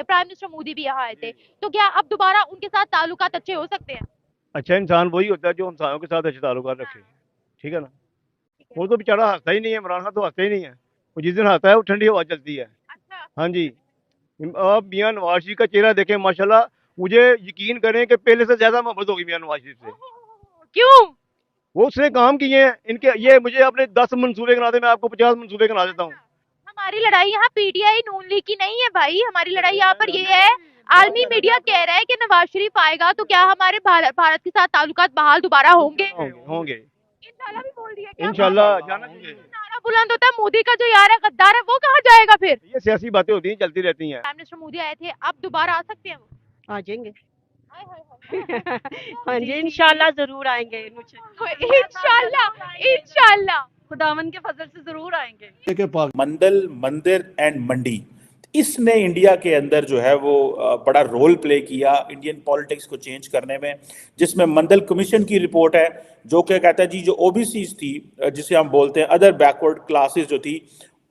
Prime minister Modi भी यहाँ आए थे, तो क्या अब दोबारा उनके साथ ताल्लुकात अच्छे हो सकते हैं? अच्छा इंसान वही होता है जो इंसानों के साथ अच्छे ताल्लुकात रखे। ठीक है ना। वो तो बेचारा हंसता ही नहीं है, इमरान खान तो हंसता ही नहीं है। वो जिस दिन हंसता है वो ठंडी हवा चलती है। अच्छा। हाँ जी। आप मियां नवाज शरीफ का चेहरा देखें माशाल्लाह, मुझे यकीन करें कि पहले से ज्यादा मोहब्बत होगी मियां नवाज शरीफ से। क्यों? वो उसने काम किए हैं इनके, ये मुझे अपने 10 मंसूबे गिना दे, मैं आपको 50 मंसूबे गिना देता हूँ। हमारी लड़ाई यहाँ पीटीआई नून लीग की नहीं है भाई, हमारी लड़ाई यहाँ पर ये है, आलमी मीडिया कह रहा है कि नवाज शरीफ आएगा तो क्या हमारे भारत के साथ ताल्लुकात बहाल दोबारा होंगे? होंगे। इंशाल्लाह भी बोल दिया क्या? इंशाल्लाह जाना चाहिए। नारा बुलंद होता है मोदी का, जो यार है गद्दार है, वो कहाँ जाएगा फिर? ये सियासी बातें होती हैं, चलती रहती हैं। प्राइम मिनिस्टर मोदी आए थे, अब दोबारा आ सकते हैं वो? आ जाएंगे। हाय हाय हाय। हाँ जी, इंशाल्लाह जरूर आएंगे। इंशाल्लाह इंशाल्लाह। खुदावन के फजल से जरूर आएंगे। मंडल, मंदिर एंड मंडी, इसने इंडिया के अंदर जो है वो बड़ा रोल प्ले किया इंडियन पॉलिटिक्स को चेंज करने में, जिसमें मंडल कमीशन की रिपोर्ट है जो क्या कहता है जी, जो ओबीसीज थी, जिसे हम बोलते हैं अदर बैकवर्ड क्लासेस जो थी,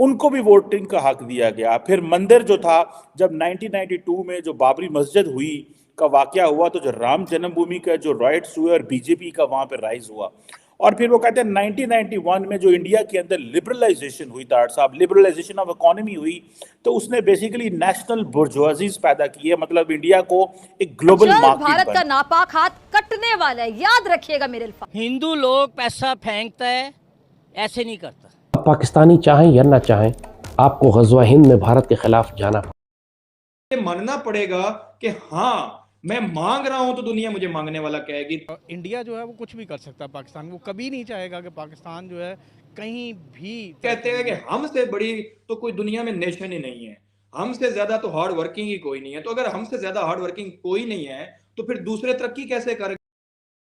उनको भी वोटिंग का हक दिया गया। फिर मंदिर जो था, जब 1992 में जो बाबरी मस्जिद हुई का वाकया हुआ, तो जो राम जन्मभूमि का जो राइट्स हुए और बीजेपी का वहां पर राइज हुआ। और फिर वो कहते हैं 1991 में जो इंडिया के अंदर लिबरलाइजेशन हुई, तार साहब, लिबरलाइजेशन ऑफ इकोनॉमी हुई, तो उसने बेसिकली नेशनल बुर्जुआजीज पैदा की है, मतलब इंडिया को एक ग्लोबल मार्केट। भारत का नापाक हाथ कटने वाला है, याद रखिएगा मेरे अल्फाज। हिंदू लोग पैसा फेंकता है, ऐसे नहीं करता। पाकिस्तानी चाहें या ना चाहें, आपको गज़वा हिंद में भारत के खिलाफ जाना मानना पड़ेगा कि हाँ मैं मांग रहा हूं तो दुनिया मुझे मांगने वाला कहेगी। इंडिया जो है वो कुछ भी कर सकता है, पाकिस्तान वो कभी नहीं चाहेगा कि पाकिस्तान जो है कहीं भी। कहते हैं कि हमसे बड़ी तो कोई दुनिया में नेशन ही नहीं है, हमसे ज्यादा तो हार्ड वर्किंग ही कोई नहीं है। तो अगर हमसे ज्यादा हार्ड वर्किंग कोई नहीं है तो फिर दूसरे तरक्की कैसे करें?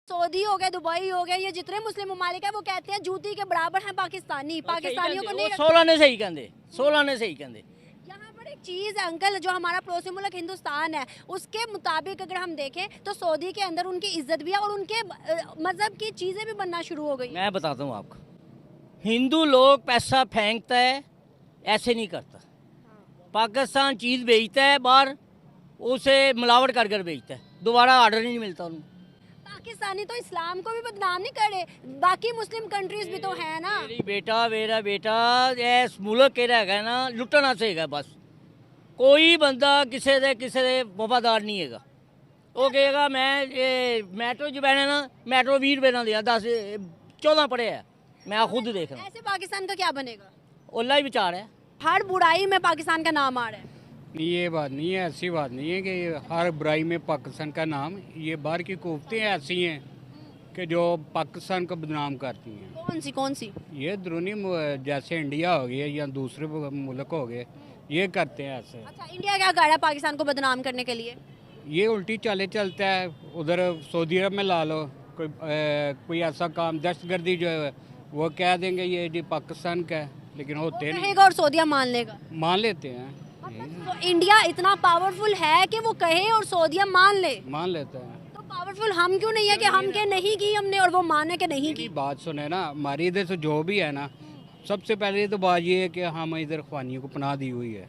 सऊदी हो गया, दुबई हो गया, ये जितने मुस्लिम ममालिक है वो कहते हैं जूती के बराबर हैं पाकिस्तानी, पाकिस्तानियों को नहीं। 16 ने सही कहते, 16 ने सही कहते। यहाँ पर एक चीज है अंकल, जो हमारा पड़ोसी मुल्क हिंदुस्तान है, उसके मुताबिक अगर हम देखें तो सऊदी के अंदर उनकी इज्जत भी है और उनके मजहब की चीजें भी बनना शुरू हो गई। मैं बताता हूँ आपको, हिंदू लोग पैसा फेंकता है, ऐसे नहीं करता। पाकिस्तान चीज बेचता है बाहर, उसे मिलावट कर कर बेचता है, दोबारा ऑर्डर नहीं मिलता उनको। पाकिस्तानी तो इस्लाम को भी बदनाम नहीं करे, बाकी मुस्लिम कंट्रीज भी तो है ना। मेरा बेटा इस मुल्क के रहेगा ना, लुटना सेगा बस। कोई बंदा किसी दे वफादार नहीं है। वो कहेगा मैं ये मेट्रो जो बहने ना, मेट्रो 20 रुपये ना दिया, 10-14 पड़े है, मैं खुद देख रहा हूँ। ऐसे पाकिस्तान का क्या बनेगा? ओला ही विचार है। हर बुराई में पाकिस्तान का नाम आ रहा है। ये बात नहीं है, ऐसी बात नहीं है कि हर बुराई में पाकिस्तान का नाम। ये बाहर की कुव्वतें ऐसी हैं कि जो पाकिस्तान को बदनाम करती हैं। कौन सी? ये अंदरूनी जैसे इंडिया हो गया या दूसरे मुल्क हो गए, ये करते हैं ऐसे। अच्छा, इंडिया क्या कर रहा है पाकिस्तान को बदनाम करने के लिए? ये उल्टी चाले चलता है। उधर सऊदी अरब में ला लो, कोई ऐसा काम, दहशतगर्दी जो है वो कह देंगे ये जी पाकिस्तान का है, लेकिन होते नहीं। और सऊदिया मान लेगा? मान लेते हैं। तो इंडिया इतना पावरफुल है कि वो कहे और सऊदिया मान लेते हैं। तो पावरफुल हम क्यों नहीं है कि हम के नहीं की हमने और वो माने के नहीं की? बात सुने ना, हमारी इधर से जो भी है ना, सबसे पहले तो बात ये है कि हम इधर ख्वानियों को पनाह दी हुई है।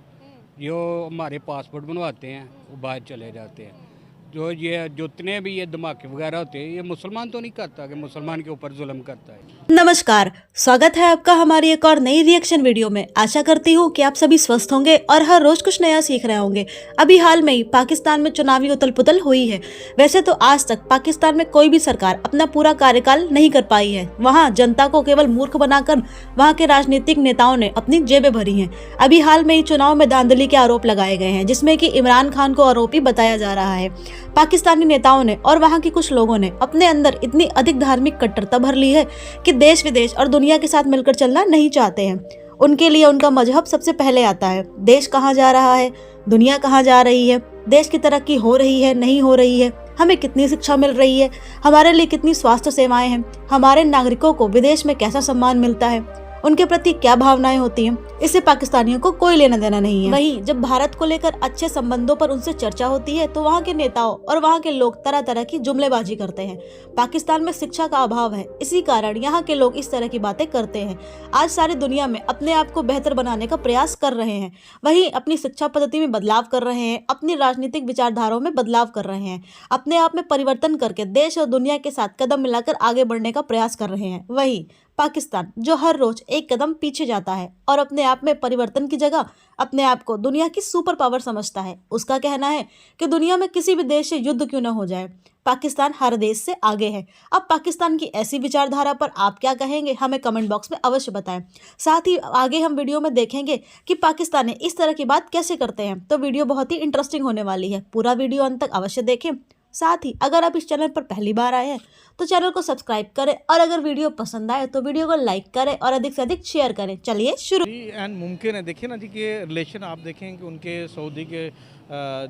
जो हमारे पासपोर्ट बनवाते हैं वो बाहर चले जाते हैं। जो ये जितने भी ये धमाके वगैरह होते हैं, ये मुसलमान तो नहीं करता कि मुसलमान के ऊपर जुल्म करता है। नमस्कार, स्वागत है आपका हमारी एक और नई रिएक्शन वीडियो में। आशा करती हूँ कि आप सभी स्वस्थ होंगे और हर रोज कुछ नया सीख रहे होंगे। अभी हाल में ही पाकिस्तान में चुनावी उथल पुथल हुई है। वैसे तो आज तक पाकिस्तान में कोई भी सरकार अपना पूरा कार्यकाल नहीं कर पाई है। वहाँ जनता को केवल मूर्ख बनाकर वहाँ के राजनीतिक नेताओं ने अपनी जेबें भरी हैं। अभी हाल में ही चुनाव में धांधली के आरोप लगाए गए हैं, जिसमें कि इमरान खान को आरोपी बताया जा रहा है। पाकिस्तानी नेताओं ने और वहाँ के कुछ लोगों ने अपने अंदर इतनी अधिक धार्मिक कट्टरता भर ली है कि देश विदेश और दुनिया के साथ मिलकर चलना नहीं चाहते हैं। उनके लिए उनका मजहब सबसे पहले आता है। देश कहाँ जा रहा है, दुनिया कहाँ जा रही है, देश की तरक्की हो रही है नहीं हो रही है, हमें कितनी शिक्षा मिल रही है, हमारे लिए कितनी स्वास्थ्य सेवाएं हैं, हमारे नागरिकों को विदेश में कैसा सम्मान मिलता है। उनके प्रति क्या भावनाएं होती हैं, इससे पाकिस्तानियों को कोई लेना देना नहीं है। वहीं जब भारत को लेकर अच्छे संबंधों पर उनसे चर्चा होती है तो वहाँ के नेताओं और वहाँ के लोग तरह तरह की जुमलेबाजी करते हैं। पाकिस्तान में शिक्षा का अभाव है, इसी कारण यहाँ के लोग इस तरह की बातें करते हैं। आज सारी दुनिया में अपने आप को बेहतर बनाने का प्रयास कर रहे हैं, वहीं अपनी शिक्षा पद्धति में बदलाव कर रहे हैं, अपनी राजनीतिक विचारधाराओं में बदलाव कर रहे हैं, अपने आप में परिवर्तन करके देश और दुनिया के साथ कदम मिलाकर आगे बढ़ने का प्रयास कर रहे हैं। वहीं पाकिस्तान जो हर रोज एक कदम पीछे जाता है और अपने आप में परिवर्तन की जगह अपने आप को दुनिया की सुपर पावर समझता है। उसका कहना है कि दुनिया में किसी भी देश से युद्ध क्यों न हो जाए, पाकिस्तान हर देश से आगे है। अब पाकिस्तान की ऐसी विचारधारा पर आप क्या कहेंगे, हमें कमेंट बॉक्स में अवश्य बताएं। साथ ही आगे हम वीडियो में देखेंगे कि पाकिस्तानी इस तरह की बात कैसे करते हैं, तो वीडियो बहुत ही इंटरेस्टिंग होने वाली है। पूरा वीडियो अंत तक अवश्य देखें। साथ ही अगर आप इस चैनल पर पहली बार आए हैं तो चैनल को सब्सक्राइब करें और अगर वीडियो पसंद आए तो वीडियो को लाइक करें और अधिक से अधिक शेयर करें। चलिए शुरू। एंड मुमकिन है, देखिए ना जी कि रिलेशन आप देखें कि उनके सऊदी के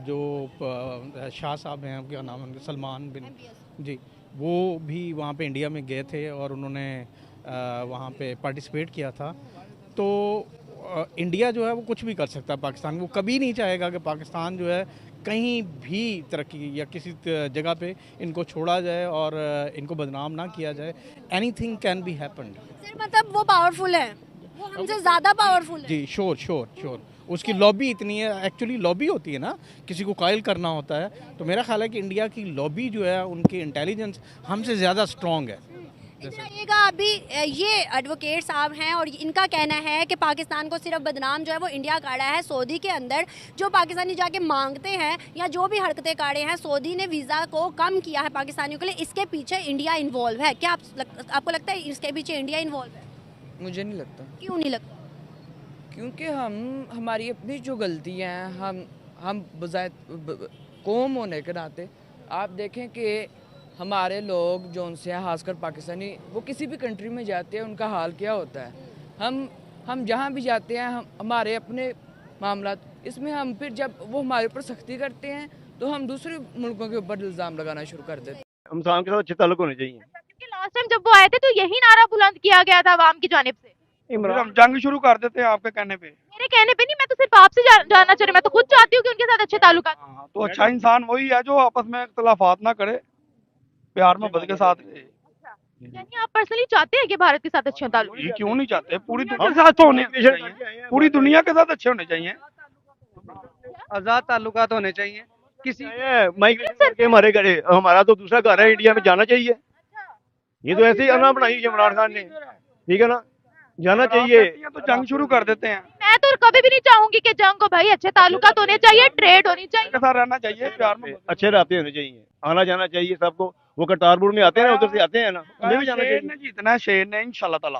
जो शाह साहब हैं, क्या नाम है उनके, सलमान बिन जी, वो भी वहाँ पे इंडिया में गए थे और उन्होंने वहाँ पे पार्टिसिपेट किया था। तो इंडिया जो है वो कुछ भी कर सकता है पाकिस्तान, वो कभी नहीं चाहेगा कि पाकिस्तान जो है कहीं भी तरक्की या किसी जगह पे इनको छोड़ा जाए और इनको बदनाम ना किया जाए। Anything can be happened. Sir मतलब वो पावरफुल है, वो हमसे ज़्यादा पावरफुल है। जी श्योर उसकी लॉबी इतनी है, एक्चुअली लॉबी होती है ना, किसी को कायल करना होता है, तो मेरा ख्याल है कि इंडिया की लॉबी जो है, उनकी इंटेलिजेंस हमसे ज़्यादा स्ट्रॉन्ग है। इधर अभी ये एडवोकेट साहब हैं और इनका कहना है कि पाकिस्तान को सिर्फ बदनाम जो है वो इंडिया कर रहा है। सऊदी के अंदर जो पाकिस्तानी जाके मांगते हैं या जो भी हरकतें कर रहे हैं, सऊदी ने वीज़ा को कम किया है पाकिस्तानियों के लिए, इसके पीछे इंडिया इन्वॉल्व है। क्या आपको लगता है इसके पीछे इंडिया इन्वॉल्व है? मुझे नहीं लगता। क्यों नहीं लगता? क्योंकि हमारी अपनी जो गलतियाँ हैं, हम बजाय कौम होने के नाते आप देखें कि हमारे लोग जो उनसे हैं, खासकर पाकिस्तानी, वो किसी भी कंट्री में जाते हैं, उनका हाल क्या होता है। हम जहाँ भी जाते हैं, हमारे अपने मामला, इसमें हम फिर जब वो हमारे ऊपर सख्ती करते हैं तो हम दूसरे मुल्कों के ऊपर इल्ज़ाम लगाना शुरू कर देते हैं। हम के साथ अच्छे ताल्लुक होने चाहिए। क्योंकि लास्ट टाइम जब वो आए थे तो यही नारा बुलंद किया गया था आवाम की जानिब से। हम जंग शुरू कर देते हैं आपके कहने पे। मेरे कहने पे नहीं, मैं तो सिर्फ आपसे जानना चाह रही हूँ, मैं तो खुद चाहती हूँ कि उनके साथ अच्छे ताल्लुकात। तो अच्छा इंसान वही है जो आपस में इख्तलाफात ना करे, प्यार मोहब्बत के साथ रहे। यानी आप पर्सनली चाहते हैं कि भारत के साथ अच्छे ताल्लुक? ये क्यों नहीं चाहते, पूरी दुनिया के साथ होने चाहिए, पूरी दुनिया के साथ अच्छे होने चाहिए, आजाद ताल्लुकात होने चाहिए। किसी माइग्रेशन करके हमारे घर, हमारा तो दूसरा घर है, इंडिया में जाना चाहिए। ये तो ऐसे ही अना बनाई इमरान खान ने, ठीक है ना, जाना चाहिए। तो जंग शुरू कर देते हैं। मैं तो कभी भी नहीं चाहूंगी कि जंग को, भाई अच्छे ताल्लुकात होने चाहिए, ट्रेड होनी चाहिए, रहना चाहिए, प्यार में अच्छे रास्ते होने चाहिए, आना जाना चाहिए सबको। वो करतारपुर में आते हैं ना, उधर से आते हैं ना, उन्हें भी जाना चाहिए। शेर ने जीतना है, शेर ने इंशाल्लाह ताला।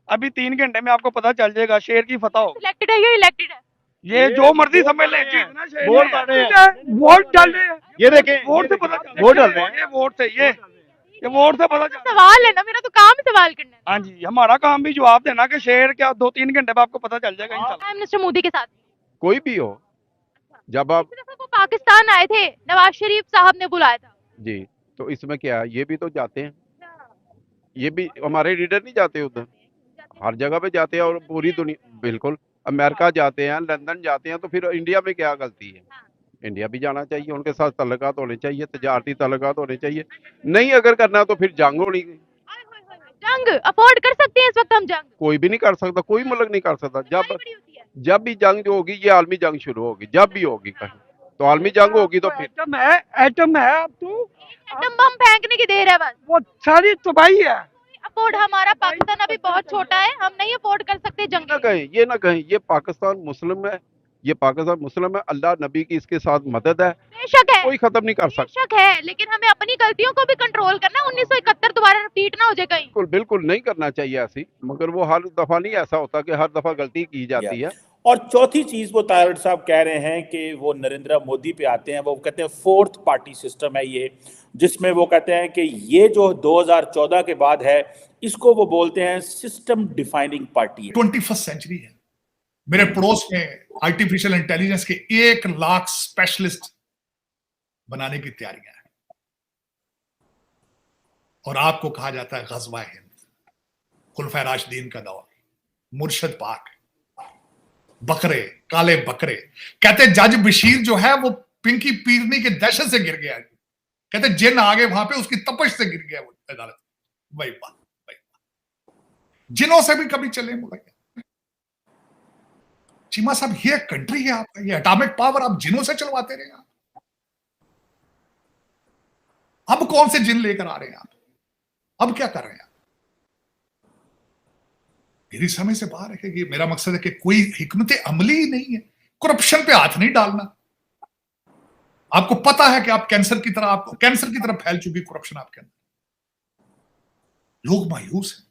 अभी 3 घंटे में आपको पता चल जाएगा शेर की फतह हो। सिलेक्टेड है या इलेक्टेड है? ये जो मर्जी समझ ले, जीतना शेर वोट डाल रहे है, वोट डाल रहे हैं। ये देखें, वोट से पता चल, वोट डाल रहे हैं, वोट से ये वोट से पता चल। सवाल है ना, मेरा तो काम ही सवाल करना है। हाँ जी, हमारा काम भी जवाब देना कि शेर क्या 2-3 घंटे में आपको पता चल जाएगा इंशाल्लाह। प्राइम मिनिस्टर मोदी के साथ कोई भी हो, जब आप वो पाकिस्तान आए थे, नवाज शरीफ साहब ने बुलाया था जी, तो इसमें क्या है, ये भी तो जाते हैं, ये भी हमारे लीडर नहीं जाते उधर, हर जगह पे जाते हैं और पूरी दुनिया, बिल्कुल अमेरिका जाते हैं, लंदन जाते हैं, तो फिर इंडिया में क्या गलती है? इंडिया भी जाना चाहिए, उनके साथ तल्लुकात होने चाहिए, तजारती तल्लुकात होने चाहिए। नहीं अगर करना तो फिर जंग होनी। जंग अफोर्ड कर सकते हैं इस वक्त हम? जंग कोई भी नहीं कर सकता, कोई मुल्क नहीं कर सकता। जब भी जंग जो होगी, ये आलमी जंग शुरू होगी, जब भी होगी कहीं तो आलमी जंग होगी, तो फिर एटम है अब तो, एटम बम फेंकने की देर है बस, वो सारी तबाही है। अफोर्ड, हमारा पाकिस्तान अभी बहुत छोटा है, हम नहीं अफोर्ड कर सकते जंग। ये ना कहें ये पाकिस्तान मुस्लिम है, ये पाकिस्तान मुस्लिम है, अल्लाह नबी की इसके साथ मदद है, बेशक है, कोई खत्म नहीं कर सकता, बेशक है, लेकिन हमें अपनी गलतियों को भी कंट्रोल करना है। 1971 दोबारा रिपीट ना हो जाए कहीं। बिल्कुल बिल्कुल नहीं करना चाहिए ऐसी, मगर वो हर दफा नहीं ऐसा होता कि हर दफा गलती की जाती है। और चौथी चीज वो तारड़ साहब कह रहे हैं कि वो नरेंद्र मोदी पे आते हैं, वो कहते हैं 4th पार्टी सिस्टम है ये, जिसमें वो कहते हैं कि ये जो 2014 के बाद है, इसको वो बोलते हैं सिस्टम डिफाइनिंग पार्टी है। 21st सेंचुरी है। मेरे पड़ोस में आर्टिफिशियल इंटेलिजेंस के 1 लाख स्पेशलिस्ट बनाने की तैयारियां हैं, और आपको कहा जाता है गज़वा हिंद, खुलफा राशिदीन का दौर। मुर्शद पाक, बकरे, काले बकरे। कहते जज बशीर जो है वो पिंकी पीरनी के दहशत से गिर गया, कहते जिन आ गए वहां पे, उसकी तपश से गिर गया वो अदालत। वही बात, जिनों से भी कभी चले मुगैया। चीमा साहब, ये कंट्री है आपका, ये एटॉमिक पावर आप जिनों से चलवाते रहे आप। अब कौन से जिन लेकर आ रहे हैं आप? अब क्या कर रहे हैं आप? मेरी समझ से बाहर है कि मेरा मकसद है कि कोई हिकमत अमली ही नहीं है। करप्शन पे हाथ नहीं डालना। आपको पता है कि आप कैंसर की तरह फैल चुकी करप्शन आपके अंदर। लोग मायूस हैं।